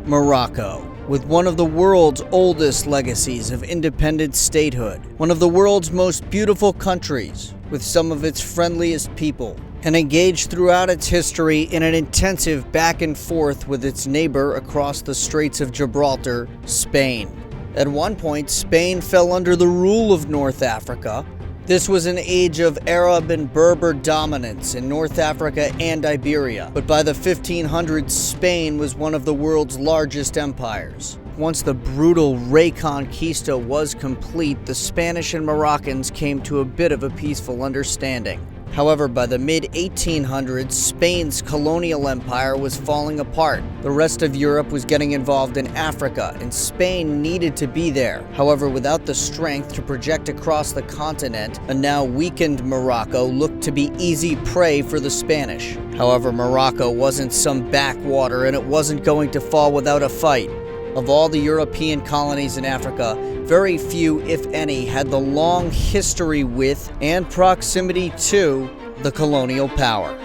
Morocco, with one of the world's oldest legacies of independent statehood, one of the world's most beautiful countries, with some of its friendliest people, and engaged throughout its history in an intensive back and forth with its neighbor across the Straits of Gibraltar, Spain. At one point, Spain fell under the rule of North Africa. This was an age of Arab and Berber dominance in North Africa and Iberia, but by the 1500s, Spain was one of the world's largest empires. Once the brutal Reconquista was complete, the Spanish and Moroccans came to a bit of a peaceful understanding. However, by the mid-1800s, Spain's colonial empire was falling apart. The rest of Europe was getting involved in Africa, and Spain needed to be there. However, without the strength to project across the continent, a now weakened Morocco looked to be easy prey for the Spanish. However, Morocco wasn't some backwater, and it wasn't going to fall without a fight. Of all the European colonies in Africa, very few, if any, had the long history with and proximity to the colonial power.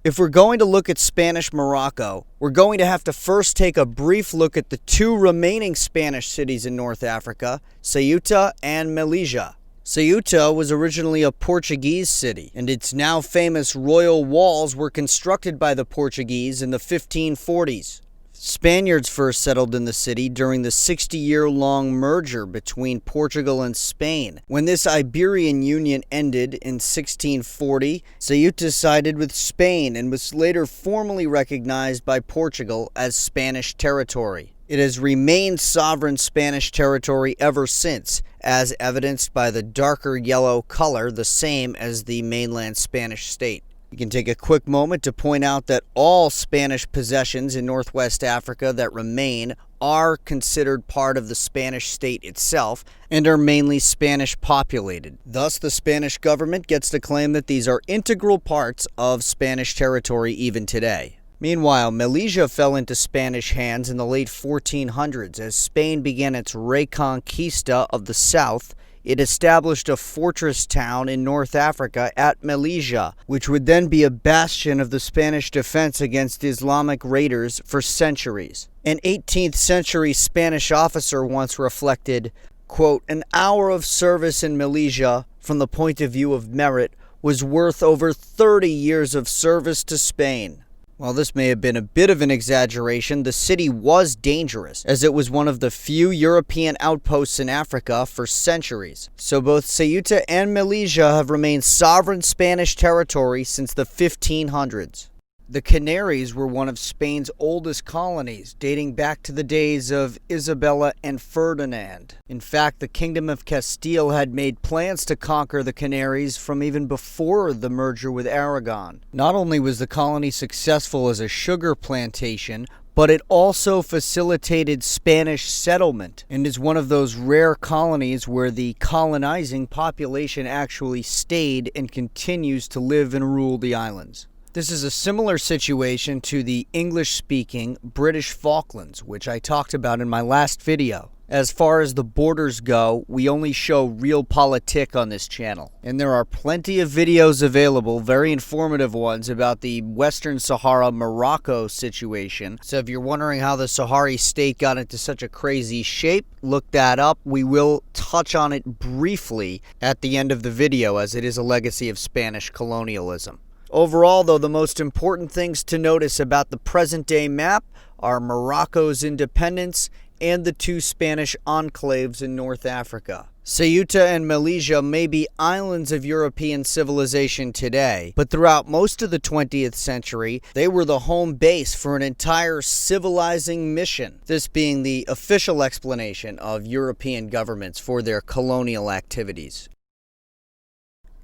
If we're going to look at Spanish Morocco, we're going to have to first take a brief look at the two remaining Spanish cities in North Africa, Ceuta and Melilla. Ceuta was originally a Portuguese city, and its now famous royal walls were constructed by the Portuguese in the 1540s. Spaniards first settled in the city during the 60-year-long merger between Portugal and Spain. When this Iberian Union ended in 1640, Ceuta sided with Spain and was later formally recognized by Portugal as Spanish territory. It has remained sovereign Spanish territory ever since, as evidenced by the darker yellow color, the same as the mainland Spanish state. We can take a quick moment to point out that all Spanish possessions in Northwest Africa that remain are considered part of the Spanish state itself and are mainly Spanish populated. Thus, the Spanish government gets to claim that these are integral parts of Spanish territory even today. Meanwhile, Melilla fell into Spanish hands in the late 1400s. As Spain began its Reconquista of the south, it established a fortress town in North Africa at Melilla, which would then be a bastion of the Spanish defense against Islamic raiders for centuries. An 18th century Spanish officer once reflected, quote, "An hour of service in Melilla, from the point of view of merit, was worth over 30 years of service to Spain." While this may have been a bit of an exaggeration, the city was dangerous, as it was one of the few European outposts in Africa for centuries. So both Ceuta and Melilla have remained sovereign Spanish territory since the 1500s. The Canaries were one of Spain's oldest colonies, dating back to the days of Isabella and Ferdinand. In fact, the Kingdom of Castile had made plans to conquer the Canaries from even before the merger with Aragon. Not only was the colony successful as a sugar plantation, but it also facilitated Spanish settlement and is one of those rare colonies where the colonizing population actually stayed and continues to live and rule the islands. This is a similar situation to the English-speaking British Falklands, which I talked about in my last video. As far as the borders go, we only show realpolitik on this channel. And there are plenty of videos available, very informative ones, about the Western Sahara Morocco situation. So if you're wondering how the Sahari state got into such a crazy shape, look that up. We will touch on it briefly at the end of the video, as it is a legacy of Spanish colonialism. Overall, though, the most important things to notice about the present-day map are Morocco's independence and the two Spanish enclaves in North Africa. Ceuta and Melilla may be islands of European civilization today, but throughout most of the 20th century, they were the home base for an entire civilizing mission, this being the official explanation of European governments for their colonial activities.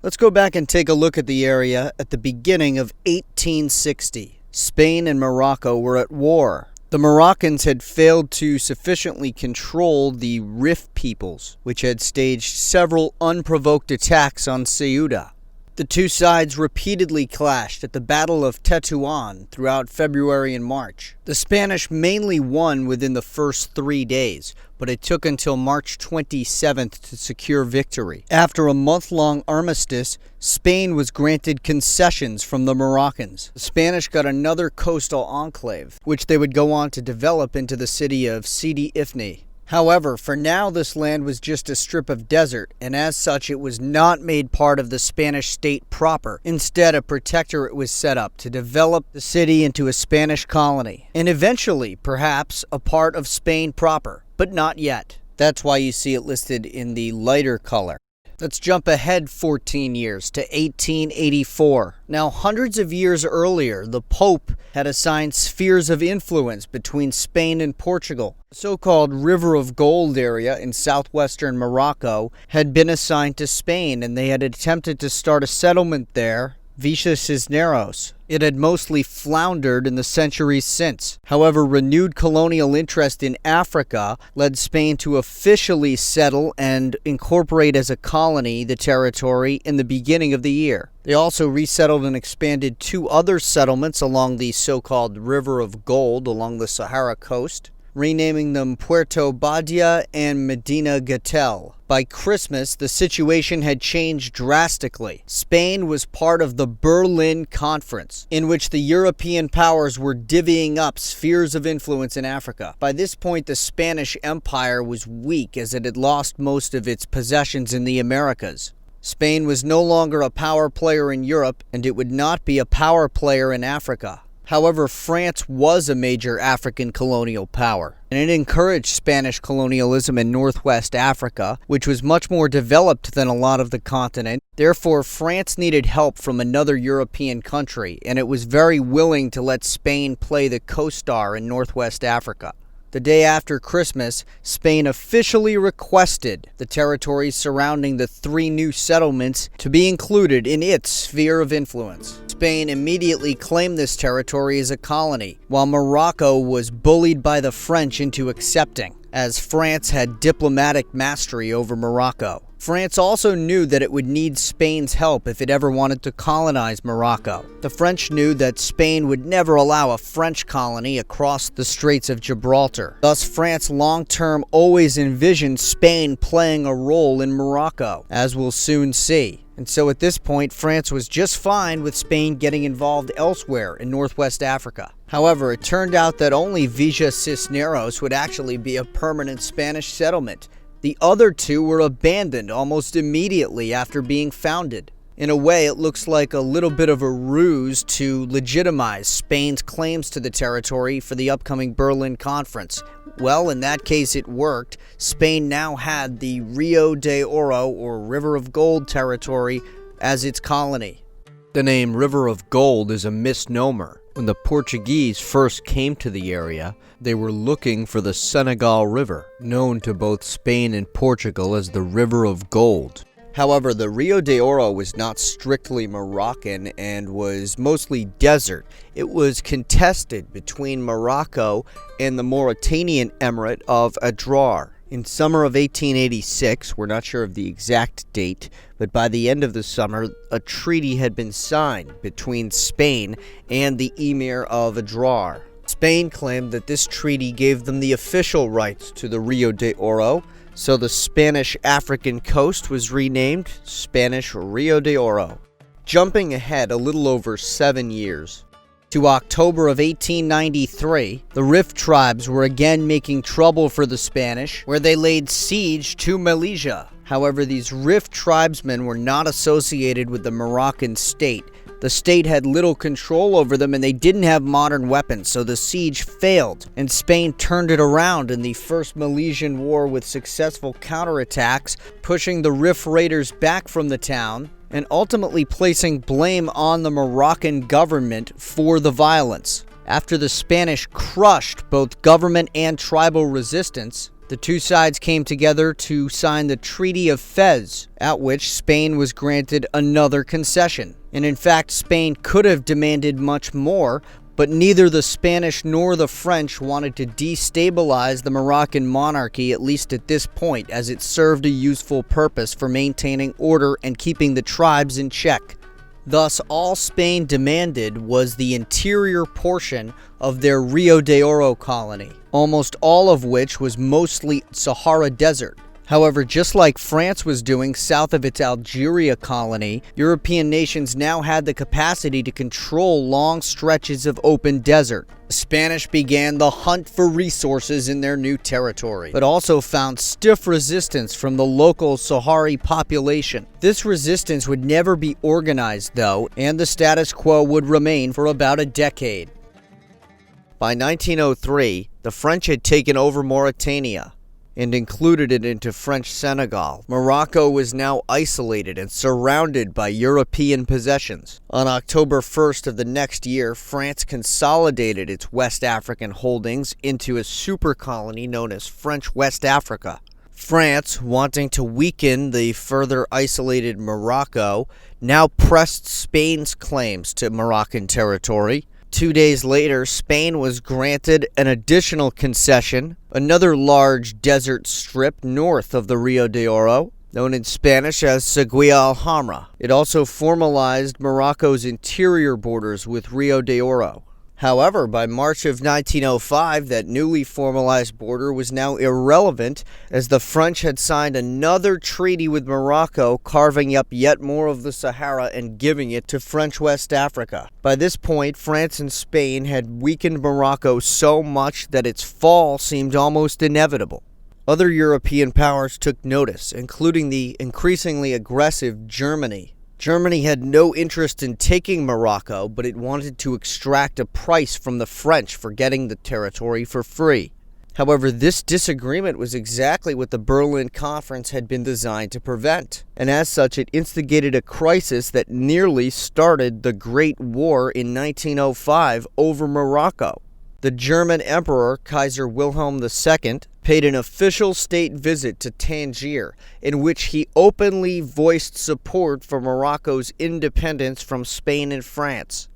Let's go back and take a look at the area at the beginning of 1860. Spain and Morocco were at war. The Moroccans had failed to sufficiently control the Rif peoples, which had staged several unprovoked attacks on Ceuta. The two sides repeatedly clashed at the Battle of Tetuan throughout February and March. The Spanish mainly won within the first 3 days, but it took until March 27th to secure victory. After a month-long armistice, Spain was granted concessions from the Moroccans. The Spanish got another coastal enclave, which they would go on to develop into the city of Sidi Ifni. However, for now this land was just a strip of desert, and as such it was not made part of the Spanish state proper. Instead, a protectorate was set up to develop the city into a Spanish colony, and eventually, perhaps, a part of Spain proper, but not yet. That's why you see it listed in the lighter color. Let's jump ahead 14 years to 1884. Now, hundreds of years earlier, the Pope had assigned spheres of influence between Spain and Portugal. The so-called River of Gold area in southwestern Morocco had been assigned to Spain, and they had attempted to start a settlement there, Villa Cisneros. It had mostly floundered in the centuries since. However, renewed colonial interest in Africa led Spain to officially settle and incorporate as a colony the territory in the beginning of the year. They also resettled and expanded 2 other settlements along the so-called River of Gold along the Sahara coast, renaming them Puerto Badia and Medina Gatel. By Christmas, the situation had changed drastically. Spain was part of the Berlin Conference, in which the European powers were divvying up spheres of influence in Africa. By this point, the Spanish Empire was weak as it had lost most of its possessions in the Americas. Spain was no longer a power player in Europe, and it would not be a power player in Africa. However, France was a major African colonial power, and it encouraged Spanish colonialism in northwest Africa, which was much more developed than a lot of the continent. Therefore, France needed help from another European country, and it was very willing to let Spain play the co-star in northwest Africa. The day after Christmas, Spain officially requested the territories surrounding the 3 new settlements to be included in its sphere of influence. Spain immediately claimed this territory as a colony, while Morocco was bullied by the French into accepting, as France had diplomatic mastery over Morocco. France also knew that it would need Spain's help if it ever wanted to colonize Morocco. The French knew that Spain would never allow a French colony across the Straits of Gibraltar. Thus, France long-term always envisioned Spain playing a role in Morocco, as we'll soon see. And so at this point, France was just fine with Spain getting involved elsewhere in northwest Africa. However, it turned out that only Villa Cisneros would actually be a permanent Spanish settlement. The other 2 were abandoned almost immediately after being founded. In a way, it looks like a little bit of a ruse to legitimize Spain's claims to the territory for the upcoming Berlin Conference. Well, in that case, it worked. Spain now had the Rio de Oro, or River of Gold territory, as its colony. The name River of Gold is a misnomer. When the Portuguese first came to the area, they were looking for the Senegal River, known to both Spain and Portugal as the River of Gold. However, the Rio de Oro was not strictly Moroccan and was mostly desert. It was contested between Morocco and the Mauritanian Emirate of Adrar. In summer of 1886, we're not sure of the exact date, but by the end of the summer, a treaty had been signed between Spain and the Emir of Adrar. Spain claimed that this treaty gave them the official rights to the Rio de Oro, so the Spanish African coast was renamed Spanish Rio de Oro. Jumping ahead a little over 7 years, to October of 1893, the Rif tribes were again making trouble for the Spanish, where they laid siege to Melilla. However, these Rif tribesmen were not associated with the Moroccan state. The state had little control over them and they didn't have modern weapons, so the siege failed, and Spain turned it around in the First Milesian War with successful counterattacks, pushing the Rif raiders back from the town, and ultimately placing blame on the Moroccan government for the violence. After the Spanish crushed both government and tribal resistance, the two sides came together to sign the Treaty of Fez, at which Spain was granted another concession. And in fact, Spain could have demanded much more, but neither the Spanish nor the French wanted to destabilize the Moroccan monarchy, at least at this point, as it served a useful purpose for maintaining order and keeping the tribes in check. Thus, all Spain demanded was the interior portion of their Rio de Oro colony, almost all of which was mostly Sahara Desert. However, just like France was doing south of its Algeria colony, European nations now had the capacity to control long stretches of open desert. The Spanish began the hunt for resources in their new territory, but also found stiff resistance from the local Sahrawi population. This resistance would never be organized, though, and the status quo would remain for about a decade. By 1903, the French had taken over Mauritania and included it into French Senegal. Morocco was now isolated and surrounded by European possessions. On October 1st of the next year, France consolidated its West African holdings into a super colony known as French West Africa. France, wanting to weaken the further isolated Morocco, now pressed Spain's claims to Moroccan territory. 2 days later, Spain was granted an additional concession, another large desert strip north of the Rio de Oro, known in Spanish as Seguia Alhambra. It also formalized Morocco's interior borders with Rio de Oro. However, by March of 1905, that newly formalized border was now irrelevant, as the French had signed another treaty with Morocco, carving up yet more of the Sahara and giving it to French West Africa. By this point, France and Spain had weakened Morocco so much that its fall seemed almost inevitable. Other European powers took notice, including the increasingly aggressive Germany. Germany had no interest in taking Morocco, but it wanted to extract a price from the French for getting the territory for free. However, this disagreement was exactly what the Berlin Conference had been designed to prevent, and as such it instigated a crisis that nearly started the Great War in 1905 over Morocco. The German Emperor, Kaiser Wilhelm II, paid an official state visit to Tangier, in which he openly voiced support for Morocco's independence from Spain and France.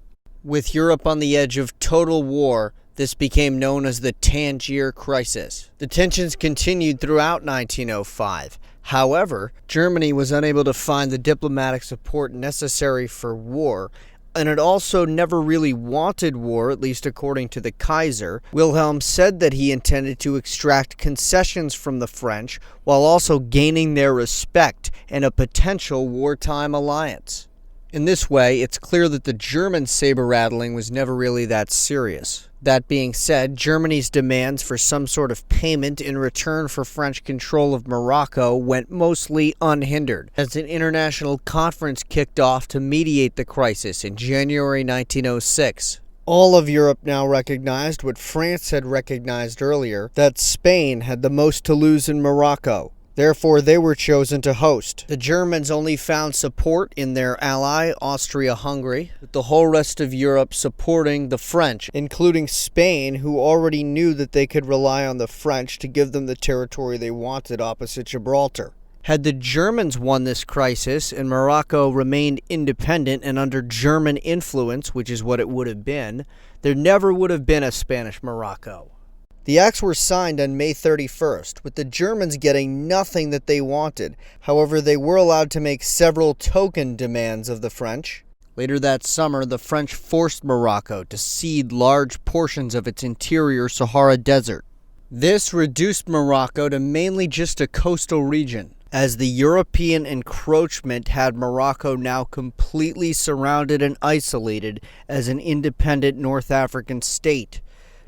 With Europe on the edge of total war, this became known as the Tangier Crisis. The tensions continued throughout 1905. However, Germany was unable to find the diplomatic support necessary for war, and it also never really wanted war, at least according to the Kaiser. Wilhelm said that he intended to extract concessions from the French while also gaining their respect and a potential wartime alliance. In this way, it's clear that the German saber-rattling was never really that serious. That being said, Germany's demands for some sort of payment in return for French control of Morocco went mostly unhindered, as an international conference kicked off to mediate the crisis in January 1906. All of Europe now recognized what France had recognized earlier, that Spain had the most to lose in Morocco. Therefore, they were chosen to host. The Germans only found support in their ally, Austria-Hungary, with the whole rest of Europe supporting the French, including Spain, who already knew that they could rely on the French to give them the territory they wanted opposite Gibraltar. Had the Germans won this crisis and Morocco remained independent and under German influence, which is what it would have been, there never would have been a Spanish Morocco. The acts were signed on May 31st, with the Germans getting nothing that they wanted. However, they were allowed to make several token demands of the French. Later that summer, the French forced Morocco to cede large portions of its interior Sahara Desert. This reduced Morocco to mainly just a coastal region, as the European encroachment had Morocco now completely surrounded and isolated as an independent North African state.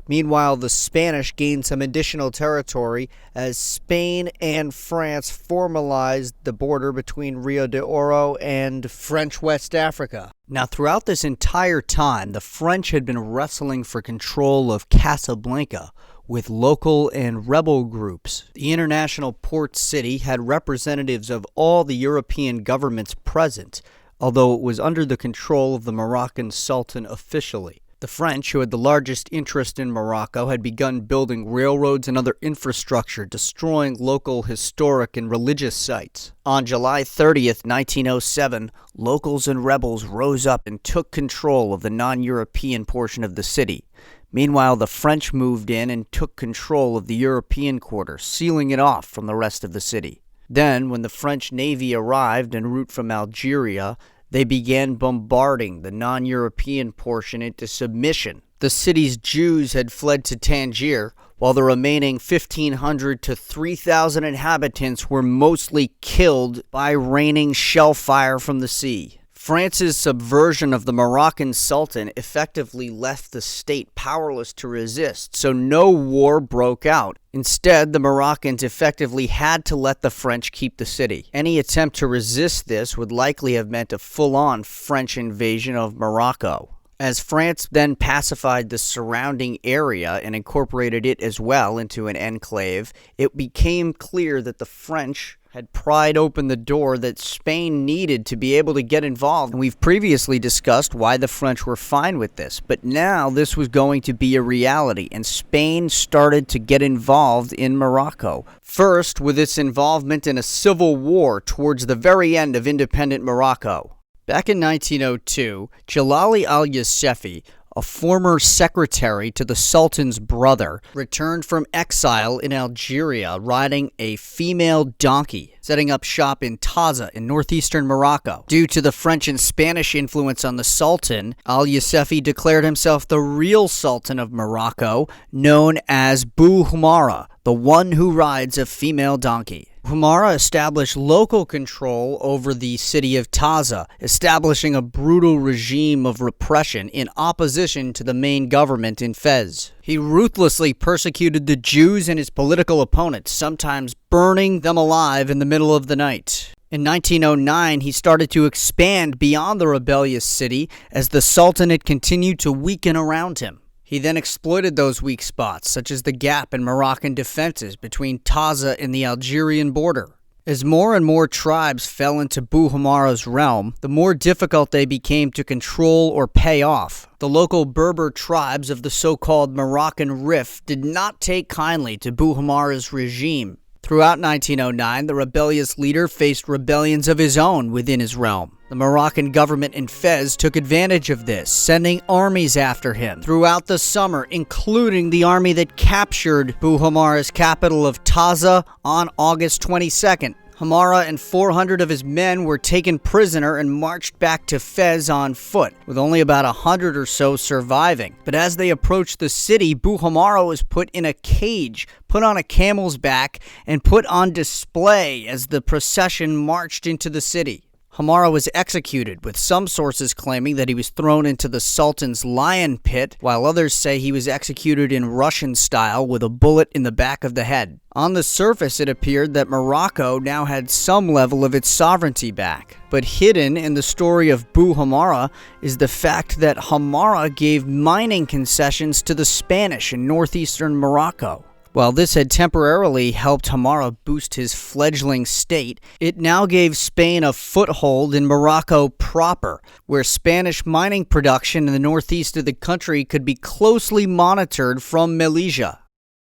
Meanwhile, the Spanish gained some additional territory as Spain and France formalized the border between Rio de Oro and French West Africa. Now, throughout this entire time, the French had been wrestling for control of Casablanca with local and rebel groups. The international port city had representatives of all the European governments present, although it was under the control of the Moroccan Sultan officially. The French, who had the largest interest in Morocco, had begun building railroads and other infrastructure, destroying local historic and religious sites. On July 30th, 1907, locals and rebels rose up and took control of the non-European portion of the city. Meanwhile, the French moved in and took control of the European quarter, sealing it off from the rest of the city. Then, when the French Navy arrived en route from Algeria, They began bombarding the non-European portion into submission. The city's Jews had fled to Tangier, while the remaining 1,500 to 3,000 inhabitants were mostly killed by raining shell fire from the sea. France's subversion of the Moroccan Sultan effectively left the state powerless to resist, so no war broke out. Instead, the Moroccans effectively had to let the French keep the city. Any attempt to resist this would likely have meant a full-on French invasion of Morocco. As France then pacified the surrounding area and incorporated it as well into an enclave, it became clear that the French had pried open the door that Spain needed to be able to get involved. And we've previously discussed why the French were fine with this, but now this was going to be a reality, and Spain started to get involved in Morocco. First, with its involvement in a civil war towards the very end of independent Morocco. Back in 1902, Jalali al-Yusefi, a former secretary to the Sultan's brother, returned from exile in Algeria riding a female donkey, setting up shop in Taza in northeastern Morocco. Due to the French and Spanish influence on the Sultan, al-Yusefi declared himself the real Sultan of Morocco, known as Bou Humara, the one who rides a female donkey. Humara established local control over the city of Taza, establishing a brutal regime of repression in opposition to the main government in Fez. He ruthlessly persecuted the Jews and his political opponents, sometimes burning them alive in the middle of the night. In 1909, he started to expand beyond the rebellious city as the Sultan had continued to weaken around him. He then exploited those weak spots, such as the gap in Moroccan defenses between Taza and the Algerian border. As more and more tribes fell into Bou Humara's realm, the more difficult they became to control or pay off. The local Berber tribes of the so-called Moroccan Rif did not take kindly to Bou Humara's regime. Throughout 1909, the rebellious leader faced rebellions of his own within his realm. The Moroccan government in Fez took advantage of this, sending armies after him throughout the summer, including the army that captured Bou Humara's capital of Taza on August 22nd. Humara and 400 of his men were taken prisoner and marched back to Fez on foot, with only about 100 or so surviving. But as they approached the city, Bou Humara was put in a cage, put on a camel's back, and put on display as the procession marched into the city. Humara was executed, with some sources claiming that he was thrown into the Sultan's lion pit, while others say he was executed in Russian style with a bullet in the back of the head. On the surface, it appeared that Morocco now had some level of its sovereignty back. But hidden in the story of Bou Humara is the fact that Humara gave mining concessions to the Spanish in northeastern Morocco. While this had temporarily helped Humara boost his fledgling state, it now gave Spain a foothold in Morocco proper, where Spanish mining production in the northeast of the country could be closely monitored from Melilla.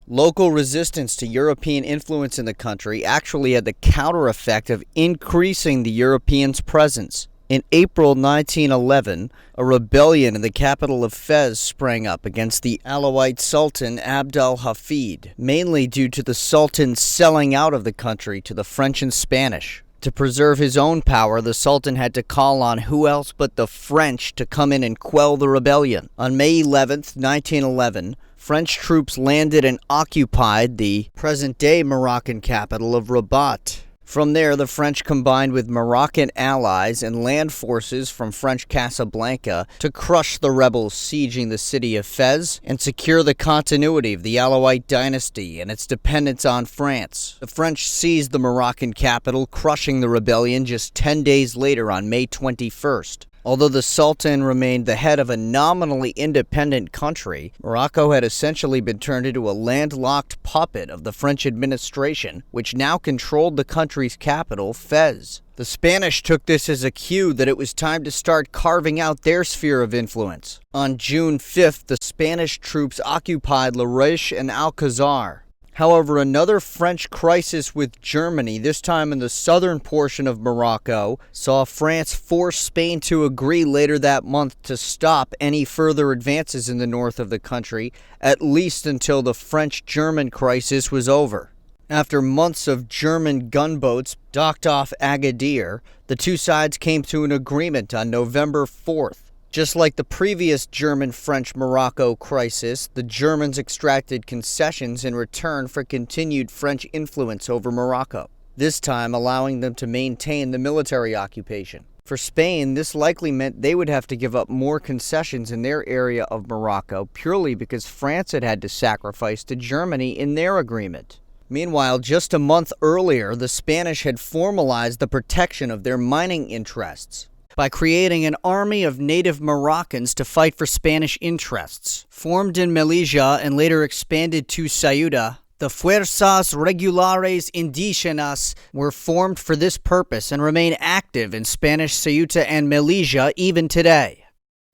Local resistance to European influence in the country actually had the counter effect of increasing the Europeans' presence. In April 1911, a rebellion in the capital of Fez sprang up against the Alawite Sultan Abd al-Hafid, mainly due to the Sultan selling out of the country to the French and Spanish. To preserve his own power, the Sultan had to call on who else but the French to come in and quell the rebellion. On May 11, 1911, French troops landed and occupied the present-day Moroccan capital of Rabat. From there, the French combined with Moroccan allies and land forces from French Casablanca to crush the rebels sieging the city of Fez and secure the continuity of the Alawite dynasty and its dependence on France. The French seized the Moroccan capital, crushing the rebellion just 10 days later on May 21st. Although the Sultan remained the head of a nominally independent country, Morocco had essentially been turned into a landlocked puppet of the French administration, which now controlled the country's capital, Fez. The Spanish took this as a cue that it was time to start carving out their sphere of influence. On June 5th, the Spanish troops occupied Larache and Alcazar. However, another French crisis with Germany, this time in the southern portion of Morocco, saw France force Spain to agree later that month to stop any further advances in the north of the country, at least until the French-German crisis was over. After months of German gunboats docked off Agadir, the two sides came to an agreement on November 4th. Just like the previous German-French-Morocco crisis, the Germans extracted concessions in return for continued French influence over Morocco, this time allowing them to maintain the military occupation. For Spain, this likely meant they would have to give up more concessions in their area of Morocco purely because France had to sacrifice to Germany in their agreement. Meanwhile, just a month earlier, the Spanish had formalized the protection of their mining interests by creating an army of native Moroccans to fight for Spanish interests. Formed in Melilla and later expanded to Ceuta, the Fuerzas Regulares Indígenas were formed for this purpose and remain active in Spanish Ceuta and Melilla even today.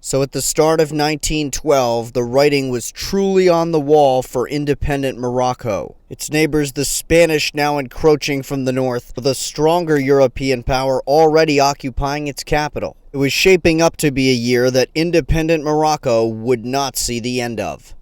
So at the start of 1912, the writing was truly on the wall for independent Morocco. Its neighbors, the Spanish, now encroaching from the north, with a stronger European power already occupying its capital. It was shaping up to be a year that independent Morocco would not see the end of.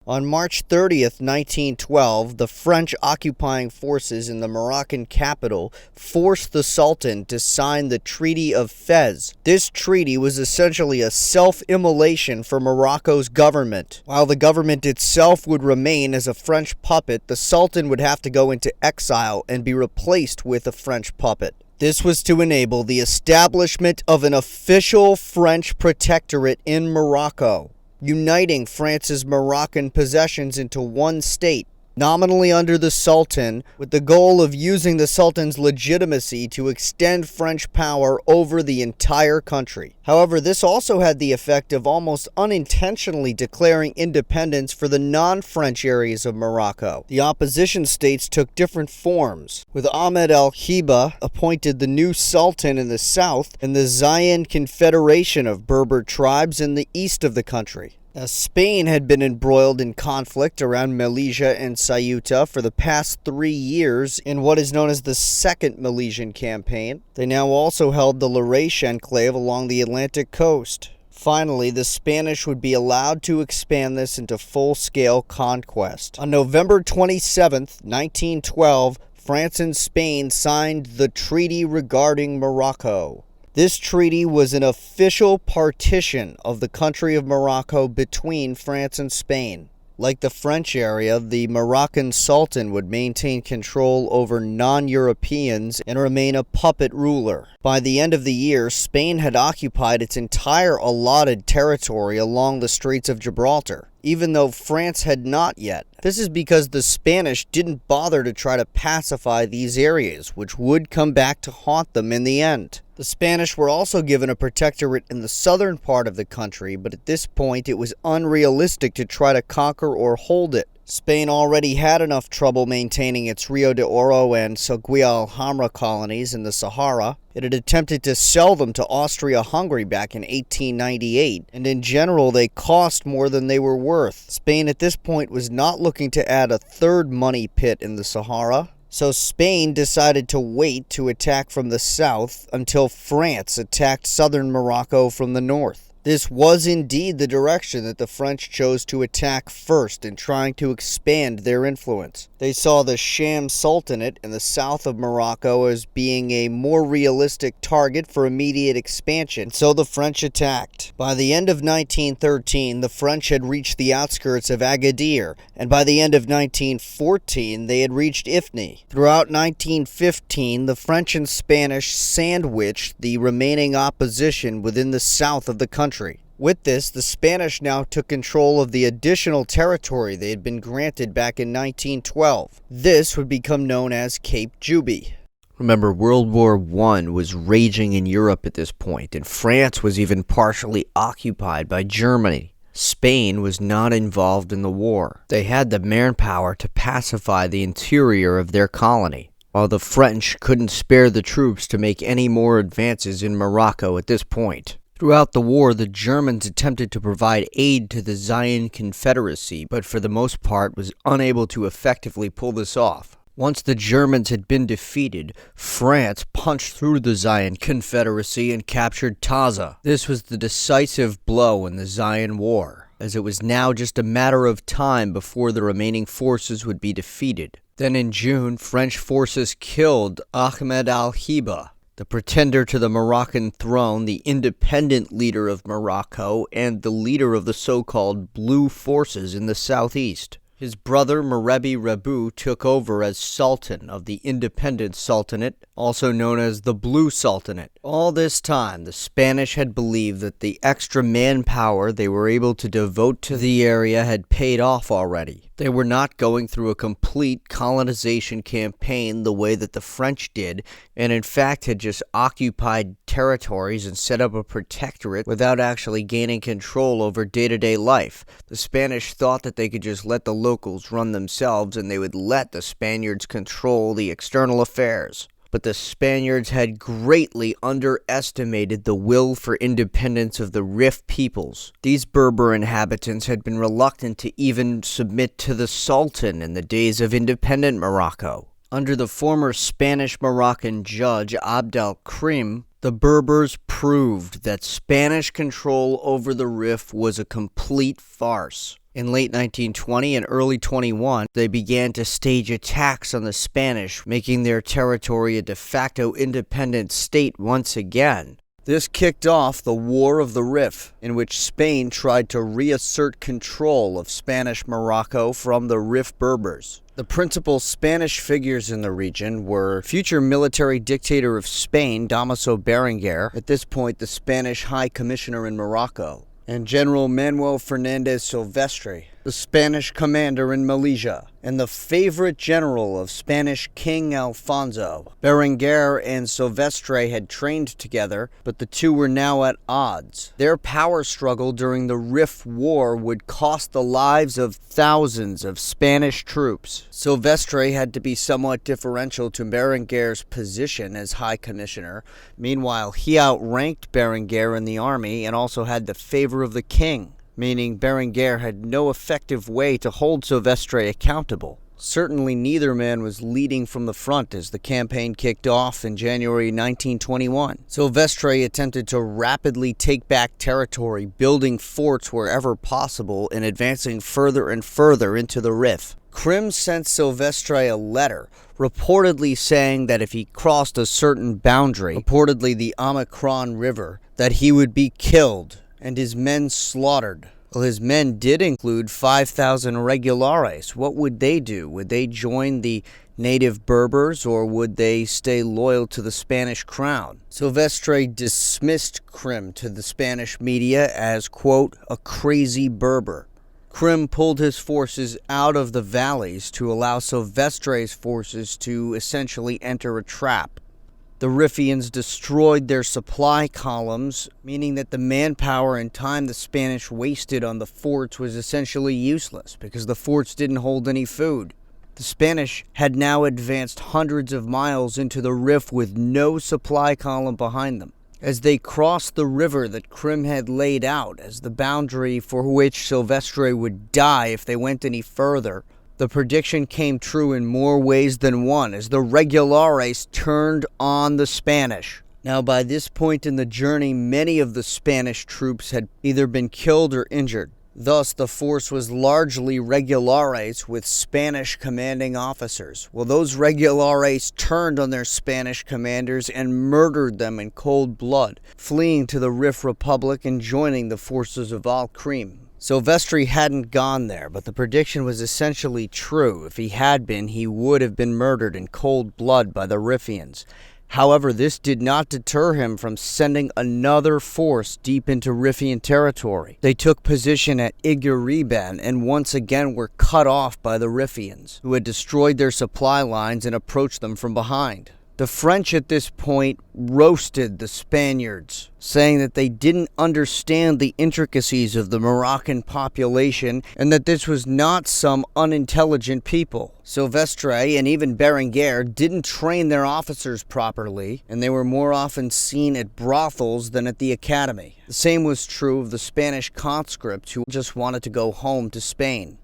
On March 30th, 1912, the French occupying forces in the Moroccan capital forced the Sultan to sign the Treaty of Fez. This treaty was essentially a self-immolation for Morocco's government. While the government itself would remain as a French puppet, the Sultan would have to go into exile and be replaced with a French puppet. This was to enable the establishment of an official French protectorate in Morocco, uniting France's Moroccan possessions into one state, nominally under the Sultan, with the goal of using the Sultan's legitimacy to extend French power over the entire country. However, this also had the effect of almost unintentionally declaring independence for the non-French areas of Morocco. The opposition states took different forms, with Ahmed al-Hiba appointed the new Sultan in the south and the Zayan Confederation of Berber tribes in the east of the country. Now, Spain had been embroiled in conflict around Melilla and Ceuta for the past 3 years in what is known as the Second Milesian Campaign. They now also held the Larache enclave along the Atlantic coast. Finally, the Spanish would be allowed to expand this into full-scale conquest. On November 27, 1912, France and Spain signed the Treaty regarding Morocco. This treaty was an official partition of the country of Morocco between France and Spain. Like the French area, the Moroccan Sultan would maintain control over non-Europeans and remain a puppet ruler. By the end of the year, Spain had occupied its entire allotted territory along the Straits of Gibraltar, even though France had not yet. This is because the Spanish didn't bother to try to pacify these areas, which would come back to haunt them in the end. The Spanish were also given a protectorate in the southern part of the country, but at this point it was unrealistic to try to conquer or hold it. Spain already had enough trouble maintaining its Rio de Oro and Seguia Alhambra colonies in the Sahara. It had attempted to sell them to Austria-Hungary back in 1898, and in general they cost more than they were worth. Spain at this point was not looking to add a third money pit in the Sahara. So Spain decided to wait to attack from the south until France attacked southern Morocco from the north. This was indeed the direction that the French chose to attack first in trying to expand their influence. They saw the Sham Sultanate in the south of Morocco as being a more realistic target for immediate expansion, so the French attacked. By the end of 1913, the French had reached the outskirts of Agadir, and by the end of 1914, they had reached Ifni. Throughout 1915, the French and Spanish sandwiched the remaining opposition within the south of the country. With this, the Spanish now took control of the additional territory they had been granted back in 1912. This would become known as Cape Juby. Remember, World War I was raging in Europe at this point, and France was even partially occupied by Germany. Spain was not involved in the war. They had the manpower to pacify the interior of their colony, while the French couldn't spare the troops to make any more advances in Morocco at this point. Throughout the war, the Germans attempted to provide aid to the Zayan Confederacy, but for the most part was unable to effectively pull this off. Once the Germans had been defeated, France punched through the Zayan Confederacy and captured Taza. This was the decisive blow in the Zayan War. as it was now just a matter of time before the remaining forces would be defeated. Then in June, French forces killed Ahmed al-Hiba, the pretender to the Moroccan throne, the independent leader of Morocco, and the leader of the so-called Blue Forces in the southeast. His brother Merebi Rebu took over as Sultan of the Independent Sultanate, also known as the Blue Sultanate. All this time, the Spanish had believed that the extra manpower they were able to devote to the area had paid off already. They were not going through a complete colonization campaign the way that the French did, and in fact had just occupied territories and set up a protectorate without actually gaining control over day-to-day life. The Spanish thought that they could just let the locals run themselves and they would let the Spaniards control the external affairs. But the Spaniards had greatly underestimated the will for independence of the Rif peoples. These Berber inhabitants had been reluctant to even submit to the Sultan in the days of independent Morocco. Under the former Spanish-Moroccan judge Abd al-Krim, the Berbers proved that Spanish control over the Rif was a complete farce. In late 1920 and early 21, they began to stage attacks on the Spanish, making their territory a de facto independent state once again. This kicked off the War of the Rif, in which Spain tried to reassert control of Spanish Morocco from the Rif Berbers. The principal Spanish figures in the region were future military dictator of Spain, Damaso Berenguer, at this point the Spanish High Commissioner in Morocco, and General Manuel Fernandez Silvestre, the Spanish commander in Melilla, and the favorite general of Spanish King Alfonso. Berenguer and Silvestre had trained together, but the two were now at odds. Their power struggle during the Rif War would cost the lives of thousands of Spanish troops. Silvestre had to be somewhat differential to Berenguer's position as High Commissioner. Meanwhile, he outranked Berenguer in the army and also had the favor of the king, meaning Berenguer had no effective way to hold Silvestre accountable. Certainly neither man was leading from the front as the campaign kicked off in January 1921. Silvestre attempted to rapidly take back territory, building forts wherever possible and advancing further and further into the Rif. Krim sent Silvestre a letter, reportedly saying that if he crossed a certain boundary, reportedly the Omicron River, that he would be killed and his men slaughtered. Well, his men did include 5,000 regulares. What would they do? Would they join the native Berbers, or would they stay loyal to the Spanish crown? Silvestre dismissed Krim to the Spanish media as, quote, a crazy Berber. Krim pulled his forces out of the valleys to allow Silvestre's forces to essentially enter a trap. The Riffians destroyed their supply columns, meaning that the manpower and time the Spanish wasted on the forts was essentially useless because the forts didn't hold any food. The Spanish had now advanced hundreds of miles into the Rif with no supply column behind them. As they crossed the river that Krim had laid out as the boundary for which Silvestre would die if they went any further, the prediction came true in more ways than one as the regulares turned on the Spanish. Now, by this point in the journey, many of the Spanish troops had either been killed or injured. Thus, the force was largely regulares with Spanish commanding officers. Well, those regulares turned on their Spanish commanders and murdered them in cold blood, fleeing to the Rif Republic and joining the forces of al-Krim. Silvestre hadn't gone there, but the prediction was essentially true. If he had been, he would have been murdered in cold blood by the Riffians. However, this did not deter him from sending another force deep into Riffian territory. They took position at Iguriben and once again were cut off by the Riffians, who had destroyed their supply lines and approached them from behind. The French at this point roasted the Spaniards, saying that they didn't understand the intricacies of the Moroccan population and that this was not some unintelligent people. Silvestre and even Berenguer didn't train their officers properly, and they were more often seen at brothels than at the academy. The same was true of the Spanish conscripts who just wanted to go home to Spain.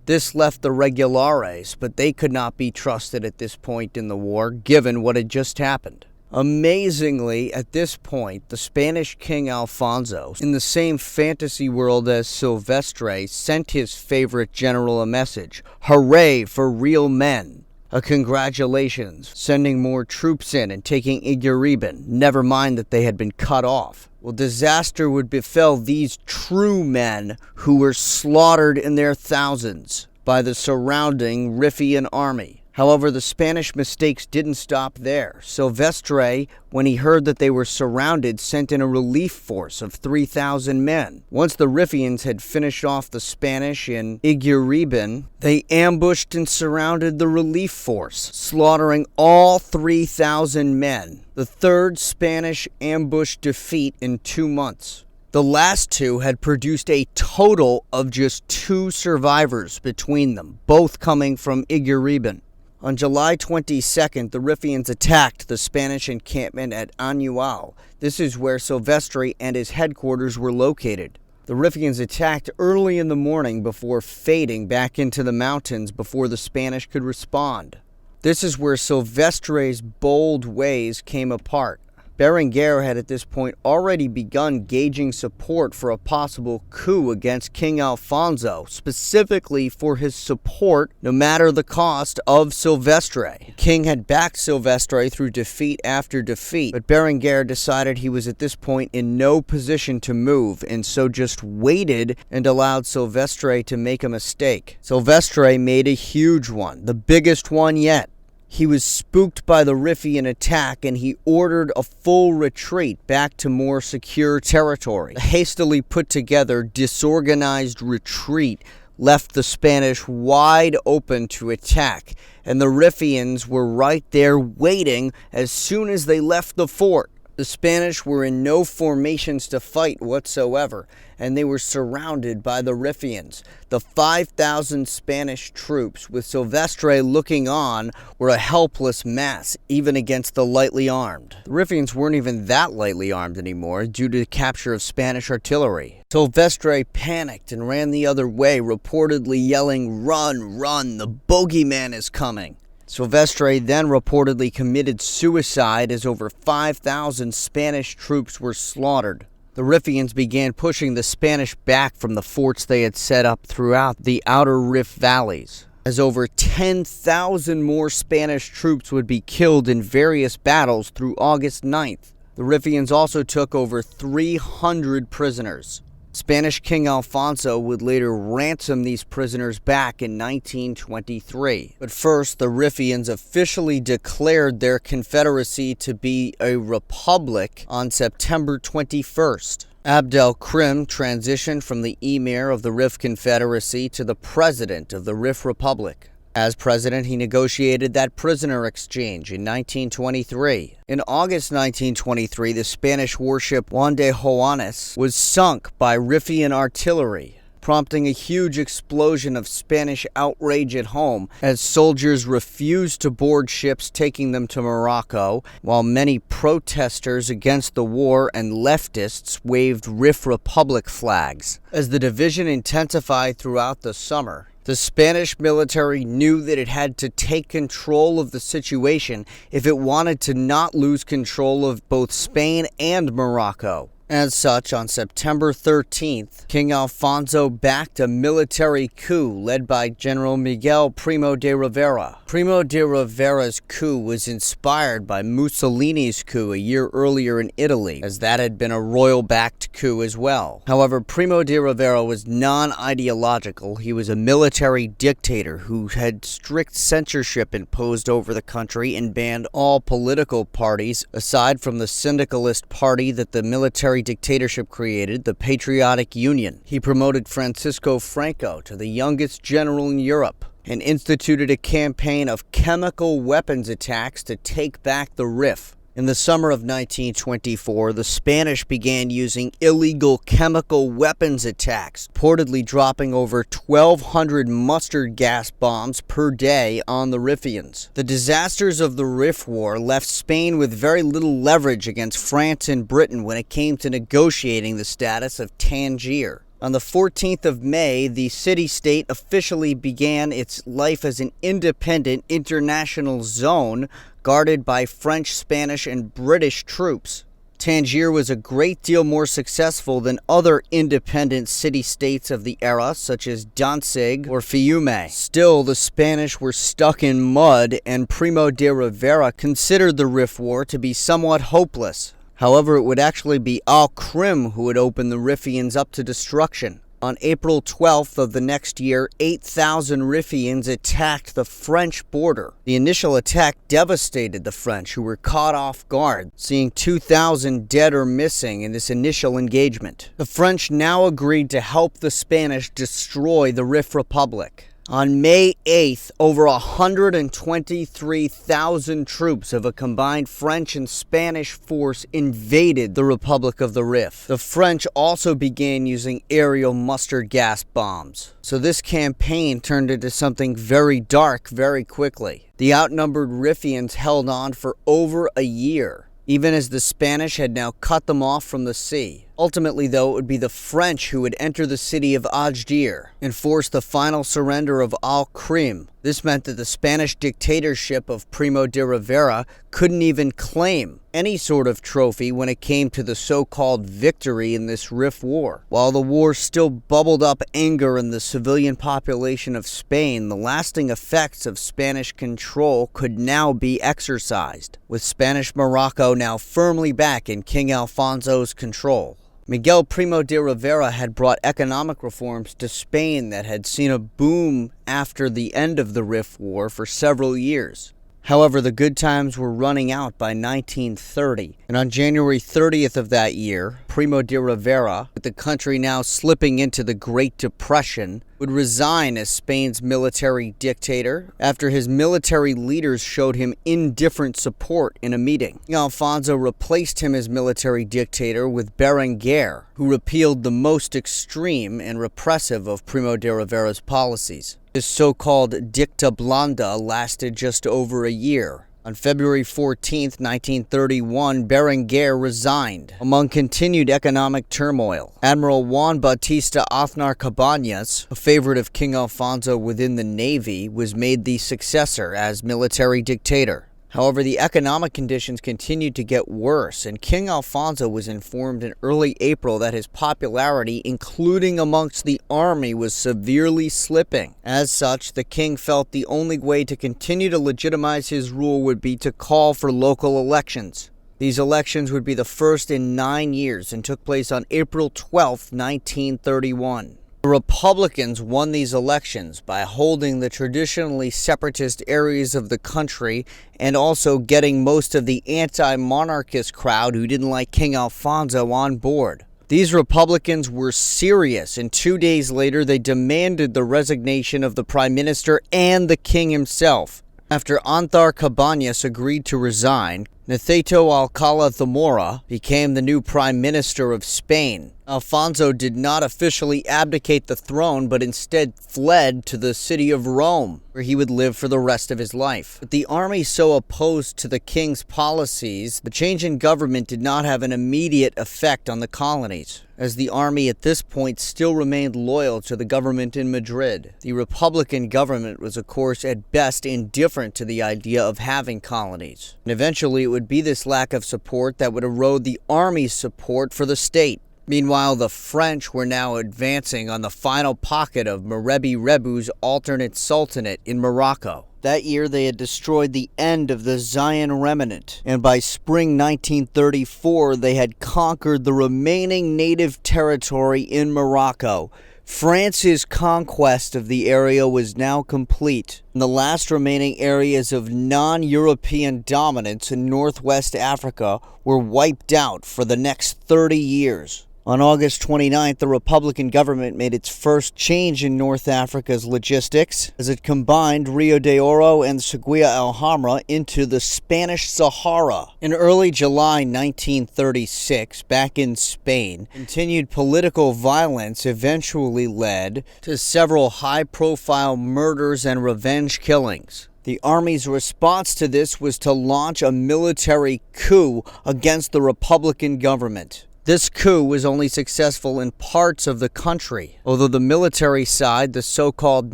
This left the regulares, but they could not be trusted at this point in the war, given what had just happened. Amazingly, at this point, the Spanish King Alfonso, in the same fantasy world as Silvestre, sent his favorite general a message: "Hooray for real men! A congratulations, sending more troops in and taking Iguarebin, never mind that they had been cut off." Well, disaster would befell these true men who were slaughtered in their thousands by the surrounding Riffian army. However, the Spanish mistakes didn't stop there. Silvestre, when he heard that they were surrounded, sent in a relief force of 3,000 men. Once the Riffians had finished off the Spanish in Iguarebin, they ambushed and surrounded the relief force, slaughtering all 3,000 men. The third Spanish ambush defeat in 2 months. The last two had produced a total of just 2 survivors between them, both coming from Iguarebin. On July 22nd, the Riffians attacked the Spanish encampment at Anual. This is where Silvestre and his headquarters were located. The Riffians attacked early in the morning before fading back into the mountains before the Spanish could respond. This is where Silvestre's bold ways came apart. Berenguer had at this point already begun gauging support for a possible coup against King Alfonso, specifically for his support, no matter the cost, of Silvestre. The king had backed Silvestre through defeat after defeat, but Berenguer decided he was at this point in no position to move, and so just waited and allowed Silvestre to make a mistake. Silvestre made a huge one, the biggest one yet. He was spooked by the Riffian attack, and he ordered a full retreat back to more secure territory. The hastily put together, disorganized retreat left the Spanish wide open to attack, and the Riffians were right there waiting as soon as they left the fort. The Spanish were in no formations to fight whatsoever, and they were surrounded by the Riffians. The 5,000 Spanish troops, with Silvestre looking on, were a helpless mass, even against the lightly armed. The Riffians weren't even that lightly armed anymore, due to the capture of Spanish artillery. Silvestre panicked and ran the other way, reportedly yelling, "Run, run, the bogeyman is coming." Silvestre then reportedly committed suicide as over 5,000 Spanish troops were slaughtered. The Riffians began pushing the Spanish back from the forts they had set up throughout the outer Rift valleys, as over 10,000 more Spanish troops would be killed in various battles through August 9th. The Riffians also took over 300 prisoners. Spanish King Alfonso would later ransom these prisoners back in 1923. But first, the Riffians officially declared their confederacy to be a republic on September 21st. Abd el-Krim transitioned from the emir of the Rif Confederacy to the president of the Rif Republic. As president, he negotiated that prisoner exchange in 1923. In August 1923, the Spanish warship Juan de Joanes was sunk by Riffian artillery, prompting a huge explosion of Spanish outrage at home as soldiers refused to board ships taking them to Morocco, while many protesters against the war and leftists waved Rif Republic flags. As the division intensified throughout the summer, the Spanish military knew that it had to take control of the situation if it wanted to not lose control of both Spain and Morocco. As such, on September 13th, King Alfonso backed a military coup led by General Miguel Primo de Rivera. Primo de Rivera's coup was inspired by Mussolini's coup a year earlier in Italy, as that had been a royal-backed coup as well. However, Primo de Rivera was non-ideological. He was a military dictator who had strict censorship imposed over the country and banned all political parties, aside from the syndicalist party that the military dictatorship created, the Patriotic Union. He promoted Francisco Franco to the youngest general in Europe and instituted a campaign of chemical weapons attacks to take back the Rif. In the summer of 1924, the Spanish began using illegal chemical weapons attacks, reportedly dropping over 1,200 mustard gas bombs per day on the Riffians. The disasters of the Rif War left Spain with very little leverage against France and Britain when it came to negotiating the status of Tangier. On the 14th of May, the city-state officially began its life as an independent international zone guarded by French, Spanish, and British troops. Tangier was a great deal more successful than other independent city-states of the era, such as Danzig or Fiume. Still, the Spanish were stuck in mud, and Primo de Rivera considered the Rif War to be somewhat hopeless. However, it would actually be Al-Krim who would open the Riffians up to destruction. On April 12th of the next year, 8,000 Riffians attacked the French border. The initial attack devastated the French, who were caught off guard, seeing 2,000 dead or missing in this initial engagement. The French now agreed to help the Spanish destroy the Rif Republic. On May 8th, over 123,000 troops of a combined French and Spanish force invaded the Republic of the Rif. The French also began using aerial mustard gas bombs. So this campaign turned into something very dark very quickly. The outnumbered Riffians held on for over a year, even as the Spanish had now cut them off from the sea. Ultimately, though, it would be the French who would enter the city of Ajdir and force the final surrender of Al-Krim. This meant that the Spanish dictatorship of Primo de Rivera couldn't even claim any sort of trophy when it came to the so-called victory in this Rif War. While the war still bubbled up anger in the civilian population of Spain, the lasting effects of Spanish control could now be exercised, with Spanish Morocco now firmly back in King Alfonso's control. Miguel Primo de Rivera had brought economic reforms to Spain that had seen a boom after the end of the Rif War for several years. However, the good times were running out by 1930, and on January 30th of that year, Primo de Rivera, with the country now slipping into the Great Depression, would resign as Spain's military dictator after his military leaders showed him indifferent support in a meeting. Alfonso replaced him as military dictator with Berenguer, who repealed the most extreme and repressive of Primo de Rivera's policies. This so-called dicta blanda lasted just over a year. On February 14, 1931, Berenguer resigned. Among continued economic turmoil, Admiral Juan Bautista Aznar Cabañas, a favorite of King Alfonso within the Navy, was made the successor as military dictator. However, the economic conditions continued to get worse, and King Alfonso was informed in early April that his popularity, including amongst the army, was severely slipping. As such, the king felt the only way to continue to legitimize his rule would be to call for local elections. These elections would be the first in 9 years and took place on April 12, 1931. The Republicans won these elections by holding the traditionally separatist areas of the country and also getting most of the anti-monarchist crowd who didn't like King Alfonso on board. These Republicans were serious, and 2 days later they demanded the resignation of the Prime Minister and the King himself. After Aznar Cabañas agreed to resign, Nathaniel Alcala Zamora became the new Prime Minister of Spain. Alfonso did not officially abdicate the throne, but instead fled to the city of Rome, where he would live for the rest of his life. With the army so opposed to the king's policies, the change in government did not have an immediate effect on the colonies, as the army at this point still remained loyal to the government in Madrid. The Republican government was, of course, at best indifferent to the idea of having colonies, and eventually it would be this lack of support that would erode the army's support for the state. Meanwhile, the French were now advancing on the final pocket of Merebi Rebu's alternate sultanate in Morocco. That year, they had destroyed the end of the Zion remnant, and by spring 1934, they had conquered the remaining native territory in Morocco. France's conquest of the area was now complete, and the last remaining areas of non-European dominance in northwest Africa were wiped out for the next 30 years. On August 29th, the Republican government made its first change in North Africa's logistics as it combined Rio de Oro and Seguia El Hamra into the Spanish Sahara. In early July 1936, back in Spain, continued political violence eventually led to several high-profile murders and revenge killings. The army's response to this was to launch a military coup against the Republican government. This coup was only successful in parts of the country, although the military side, the so-called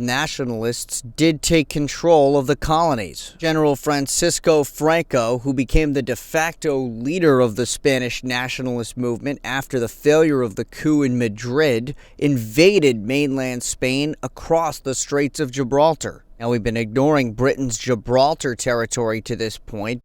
nationalists, did take control of the colonies. General Francisco Franco, who became the de facto leader of the Spanish nationalist movement after the failure of the coup in Madrid, invaded mainland Spain across the Straits of Gibraltar. Now, we've been ignoring Britain's Gibraltar territory to this point.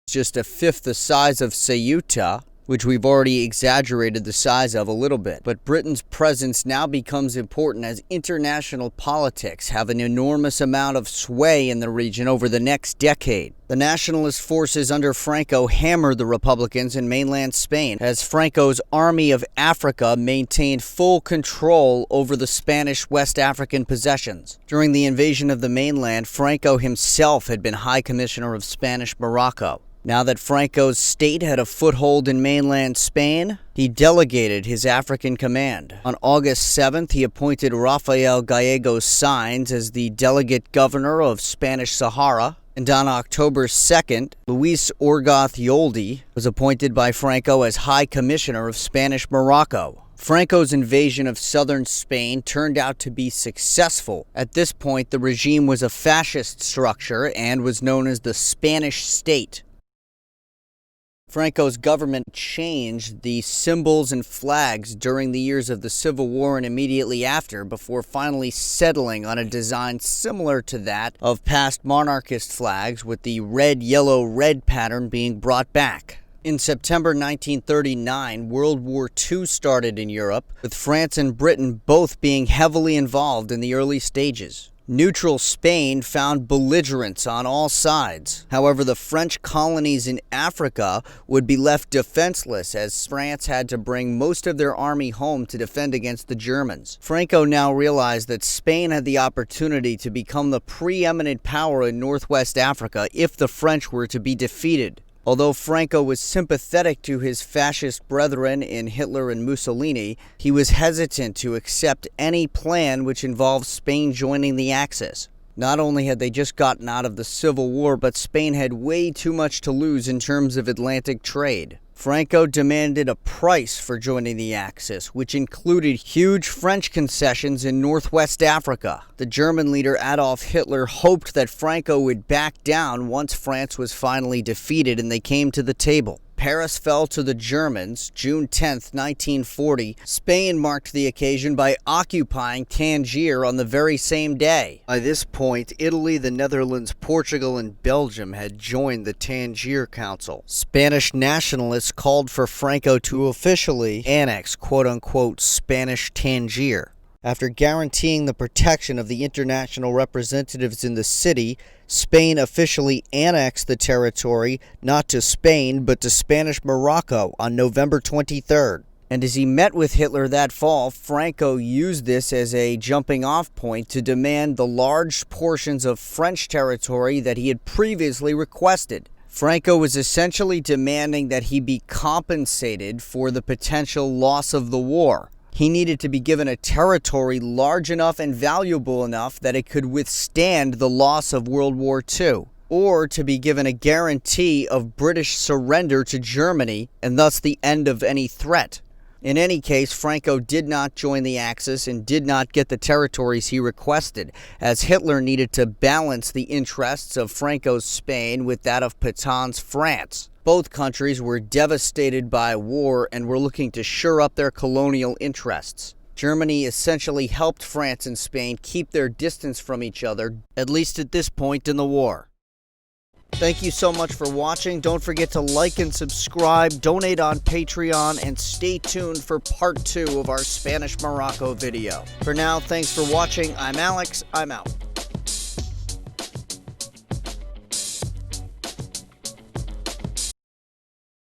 It's just a fifth the size of Ceuta, which we've already exaggerated the size of a little bit. But Britain's presence now becomes important as international politics have an enormous amount of sway in the region over the next decade. The nationalist forces under Franco hammered the Republicans in mainland Spain, as Franco's Army of Africa maintained full control over the Spanish West African possessions. During the invasion of the mainland, Franco himself had been High Commissioner of Spanish Morocco. Now that Franco's state had a foothold in mainland Spain, he delegated his African command. On August 7th, he appointed Rafael Gallegos Sainz as the delegate governor of Spanish Sahara. And on October 2nd, Luis Orgoz Yoldi was appointed by Franco as High Commissioner of Spanish Morocco. Franco's invasion of southern Spain turned out to be successful. At this point, the regime was a fascist structure and was known as the Spanish State. Franco's government changed the symbols and flags during the years of the Civil War and immediately after, before finally settling on a design similar to that of past monarchist flags, with the red, yellow, red pattern being brought back. In September 1939, World War II started in Europe, with France and Britain both being heavily involved in the early stages. Neutral Spain found belligerents on all sides. However, the French colonies in Africa would be left defenseless, as France had to bring most of their army home to defend against the Germans. Franco now realized that Spain had the opportunity to become the preeminent power in Northwest Africa if the French were to be defeated. Although Franco was sympathetic to his fascist brethren in Hitler and Mussolini, he was hesitant to accept any plan which involved Spain joining the Axis. Not only had they just gotten out of the Civil War, but Spain had way too much to lose in terms of Atlantic trade. Franco demanded a price for joining the Axis, which included huge French concessions in Northwest Africa. The German leader Adolf Hitler hoped that Franco would back down once France was finally defeated and they came to the table. Paris fell to the Germans June 10, 1940. Spain marked the occasion by occupying Tangier on the very same day. By this point, Italy, the Netherlands, Portugal, and Belgium had joined the Tangier Council. Spanish nationalists called for Franco to officially annex quote-unquote Spanish Tangier. After guaranteeing the protection of the international representatives in the city, Spain officially annexed the territory, not to Spain, but to Spanish Morocco on November 23rd. And as he met with Hitler that fall, Franco used this as a jumping-off point to demand the large portions of French territory that he had previously requested. Franco was essentially demanding that he be compensated for the potential loss of the war. He needed to be given a territory large enough and valuable enough that it could withstand the loss of World War II, or to be given a guarantee of British surrender to Germany and thus the end of any threat. In any case, Franco did not join the Axis and did not get the territories he requested, as Hitler needed to balance the interests of Franco's Spain with that of Pétain's France. Both countries were devastated by war and were looking to shore up their colonial interests. Germany essentially helped France and Spain keep their distance from each other, at least at this point in the war. Thank you so much for watching. Don't forget to like and subscribe, donate on Patreon, and stay tuned for part 2 of our Spanish Morocco video. For now, thanks for watching. I'm Alex. I'm out.